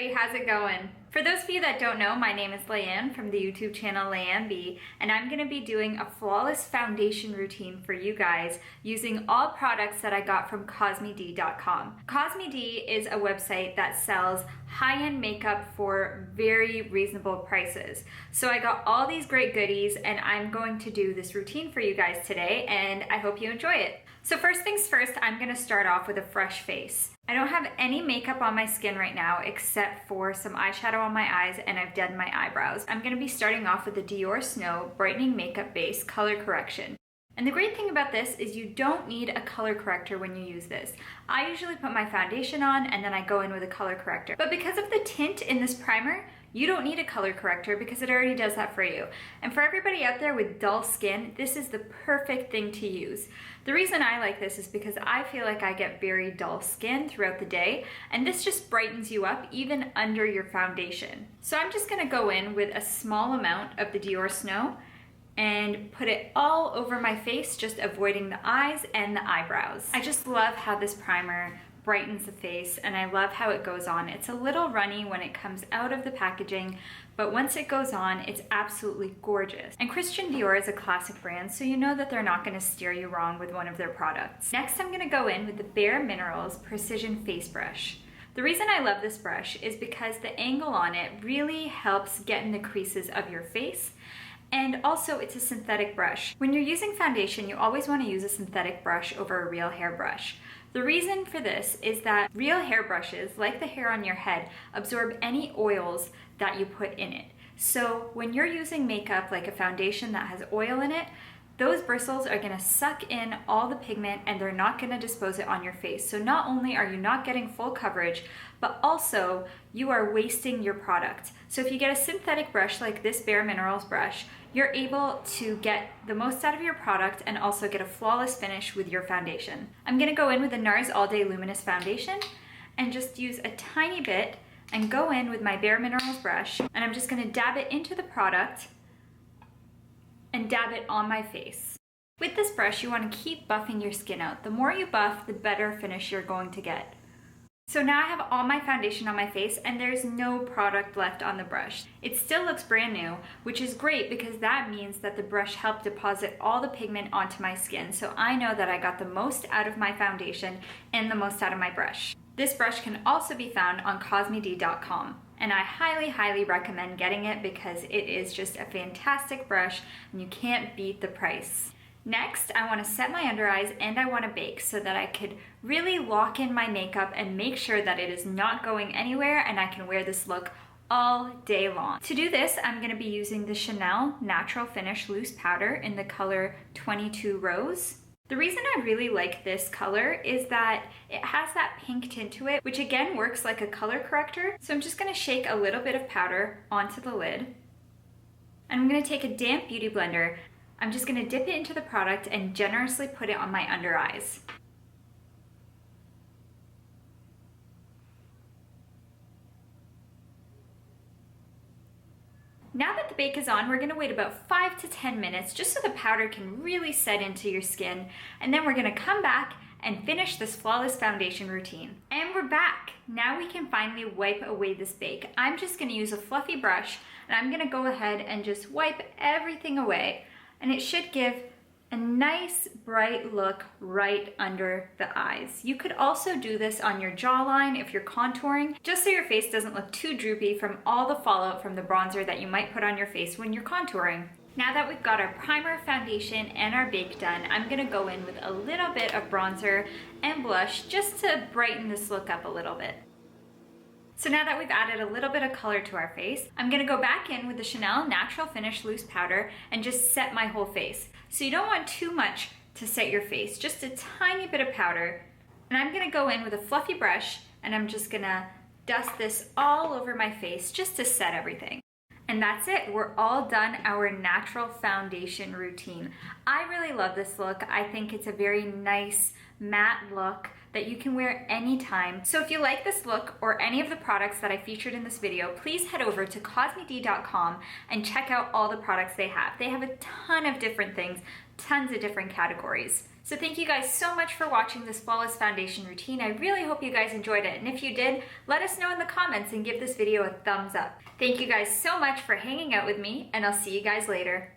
everybody, how's it going? For those of you that don't know, my name is Layan from the YouTube channel Layan B, and I'm going to be doing a flawless foundation routine for you guys using all products that I got from COSME-DE.COM. COSME-DE is a website that sells high-end makeup for very reasonable prices. So I got all these great goodies and I'm going to do this routine for you guys today, and I hope you enjoy it. So first things first, I'm going to start off with a fresh face. I don't have any makeup on my skin right now except for some eyeshadow on my eyes, and I've done my eyebrows. I'm going to be starting off with the Dior Snow Brightening Makeup Base Color Correction. And the great thing about this is you don't need a color corrector when you use this. I usually put my foundation on and then I go in with a color corrector. But because of the tint in this primer, you don't need a color corrector because it already does that for you. And for everybody out there with dull skin, this is the perfect thing to use. The reason I like this is because I feel like I get very dull skin throughout the day, and this just brightens you up even under your foundation. So I'm just gonna go in with a small amount of the Dior Snow and put it all over my face, just avoiding the eyes and the eyebrows. I just love how this primer brightens the face, and I love how it goes on. It's a little runny when it comes out of the packaging, but once it goes on, it's absolutely gorgeous. And Christian Dior is a classic brand, so you know that they're not gonna steer you wrong with one of their products. Next, I'm gonna go in with the Bareminerals Precision Face Brush. The reason I love this brush is because the angle on it really helps get in the creases of your face. And also, it's a synthetic brush. When you're using foundation, you always want to use a synthetic brush over a real hair brush. The reason for this is that real hair brushes, like the hair on your head, absorb any oils that you put in it. So when you're using makeup like a foundation that has oil in it, those bristles are gonna suck in all the pigment and they're not gonna dispose it on your face. So not only are you not getting full coverage, but also you are wasting your product. So if you get a synthetic brush like this Bareminerals brush, you're able to get the most out of your product and also get a flawless finish with your foundation. I'm gonna go in with the NARS All Day Luminous Foundation and just use a tiny bit and go in with my Bareminerals brush, and I'm just gonna dab it into the product and dab it on my face. With this brush, you want to keep buffing your skin out. The more you buff, the better finish you're going to get. So now I have all my foundation on my face and there's no product left on the brush. It still looks brand new, which is great because that means that the brush helped deposit all the pigment onto my skin. So I know that I got the most out of my foundation and the most out of my brush. This brush can also be found on COSME-DE.COM. And I highly recommend getting it because it is just a fantastic brush and you can't beat the price. Next, I want to set my under eyes and I want to bake so that I could really lock in my makeup and make sure that it is not going anywhere and I can wear this look all day long. To do this, I'm going to be using the Chanel Natural Finish Loose Powder in the color 22 Rose. The reason I really like this color is that it has that pink tint to it, which again works like a color corrector. So I'm just gonna shake a little bit of powder onto the lid. And I'm gonna take a damp beauty blender. I'm just gonna dip it into the product and generously put it on my under eyes. Now that the bake is on, we're gonna wait about 5 to 10 minutes just so the powder can really set into your skin, and then we're gonna come back and finish this flawless foundation routine. And we're back. Now we can finally wipe away this bake. I'm just gonna use a fluffy brush and I'm gonna go ahead and just wipe everything away, and it should give a nice bright look right under the eyes. You could also do this on your jawline if you're contouring, just so your face doesn't look too droopy from all the fallout from the bronzer that you might put on your face when you're contouring. Now that we've got our primer, foundation, and our bake done, I'm gonna go in with a little bit of bronzer and blush just to brighten this look up a little bit. So now that we've added a little bit of color to our face, I'm gonna go back in with the Chanel Natural Finish Loose Powder and just set my whole face. So you don't want too much to set your face, just a tiny bit of powder. And I'm gonna go in with a fluffy brush and I'm just gonna dust this all over my face just to set everything. And that's it, we're all done our natural foundation routine. I really love this look. I think it's a very nice matte look that you can wear anytime. So if you like this look or any of the products that I featured in this video, please head over to COSME-DE.COM and check out all the products they have. They have a ton of different things, tons of different categories. So thank you guys so much for watching this flawless foundation routine. I really hope you guys enjoyed it, and if you did, let us know in the comments and give this video a thumbs up. Thank you guys so much for hanging out with me, and I'll see you guys later.